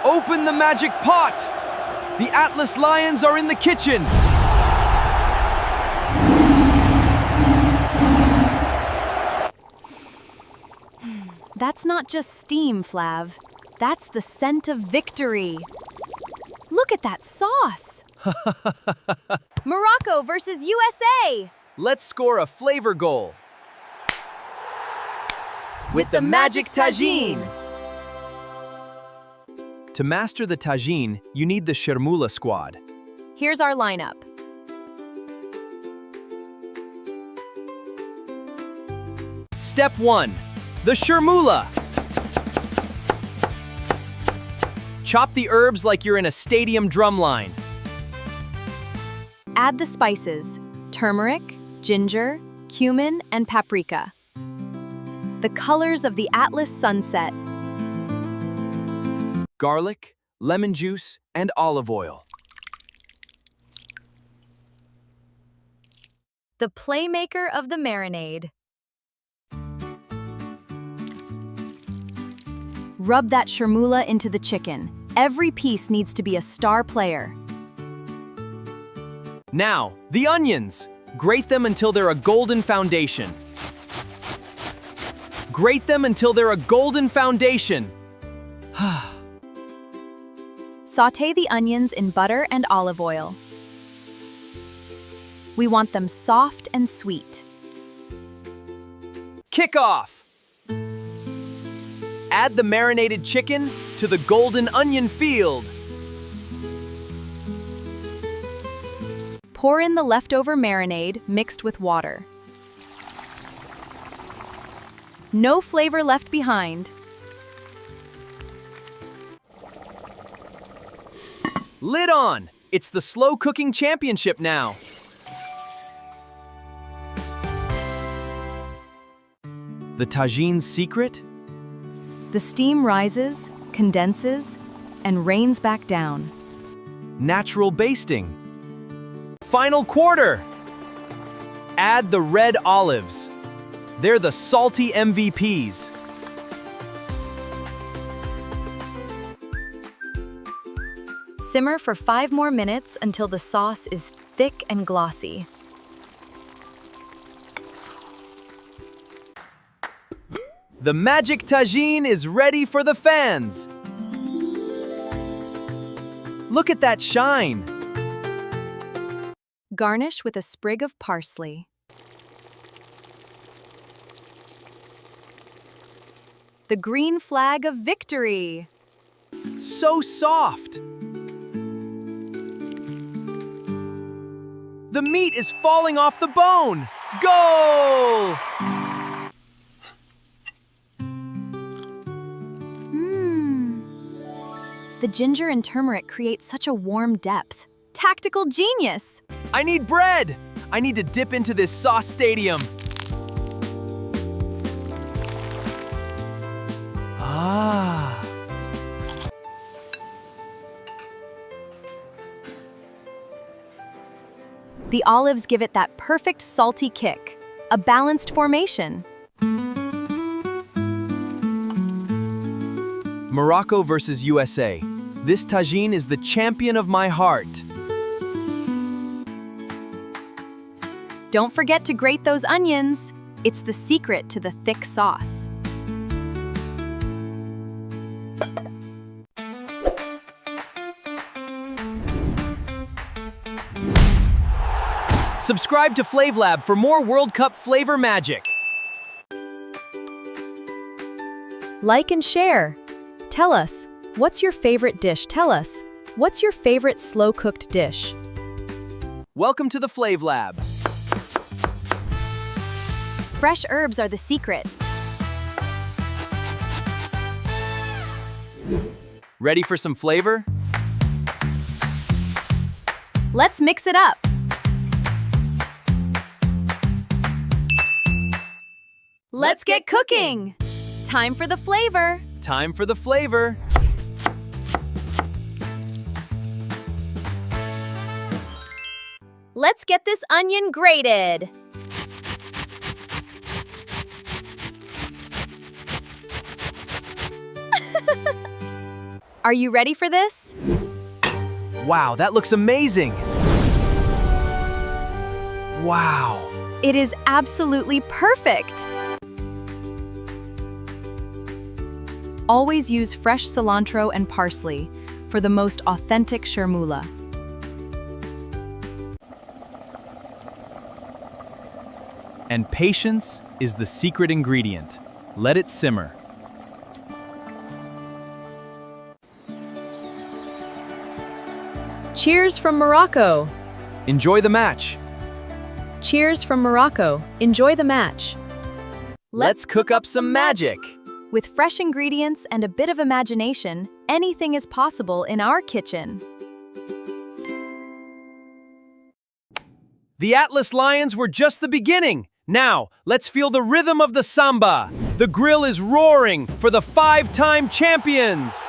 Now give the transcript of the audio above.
Open the magic pot! The Atlas lions are in the kitchen! That's not just steam, Flav. That's the scent of victory. Look at that sauce! Morocco versus USA! Let's score a flavor goal! With the Magic Tagine! To master the tagine, you need the Chermoula squad. Here's our lineup. Step 1. The Chermoula. Chop the herbs like you're in a stadium drumline. Add the spices: turmeric, ginger, cumin, and paprika. The colors of the Atlas sunset. Garlic, lemon juice, and olive oil. The playmaker of the marinade. Rub that chermoula into the chicken. Every piece needs to be a star player. Now, the onions. Grate them until they're a golden foundation. Grate them until they're a golden foundation. Sauté the onions in butter and olive oil. We want them soft and sweet. Kick off! Add the marinated chicken to the golden onion field. Pour in the leftover marinade mixed with water. No flavor left behind. Lid on! It's the slow cooking championship now. The tagine's secret? The steam rises, condenses, and rains back down. Natural basting. Final quarter! Add the red olives. They're the salty MVPs. Simmer for 5 more minutes until the sauce is thick and glossy. The Magic Tagine is ready for the fans! Look at that shine! Garnish with a sprig of parsley. The green flag of victory! So soft! The meat is falling off the bone! Goal! The ginger and turmeric create such a warm depth. Tactical genius! I need bread! I need to dip into this sauce stadium. Ah. The olives give it that perfect salty kick. A balanced formation. Morocco versus USA. This tagine is the champion of my heart. Don't forget to grate those onions. It's the secret to the thick sauce. Subscribe to FlavLab for more World Cup flavor magic. Like and share. Tell us, what's your favorite dish? Tell us, what's your favorite slow-cooked dish? Welcome to the FlavLab. Fresh herbs are the secret. Ready for some flavor? Let's mix it up. Let's get cooking! Time for the flavor! Time for the flavor. Let's get this onion grated. Are you ready for this? Wow, that looks amazing! Wow! It is absolutely perfect! Always use fresh cilantro and parsley for the most authentic chermoula. And patience is the secret ingredient. Let it simmer. Cheers from Morocco! Enjoy the match. Cheers from Morocco. Enjoy the match. Let's cook up some magic. With fresh ingredients and a bit of imagination, anything is possible in our kitchen. The Atlas Lions were just the beginning. Now, let's feel the rhythm of the samba. The grill is roaring for the 5-time champions.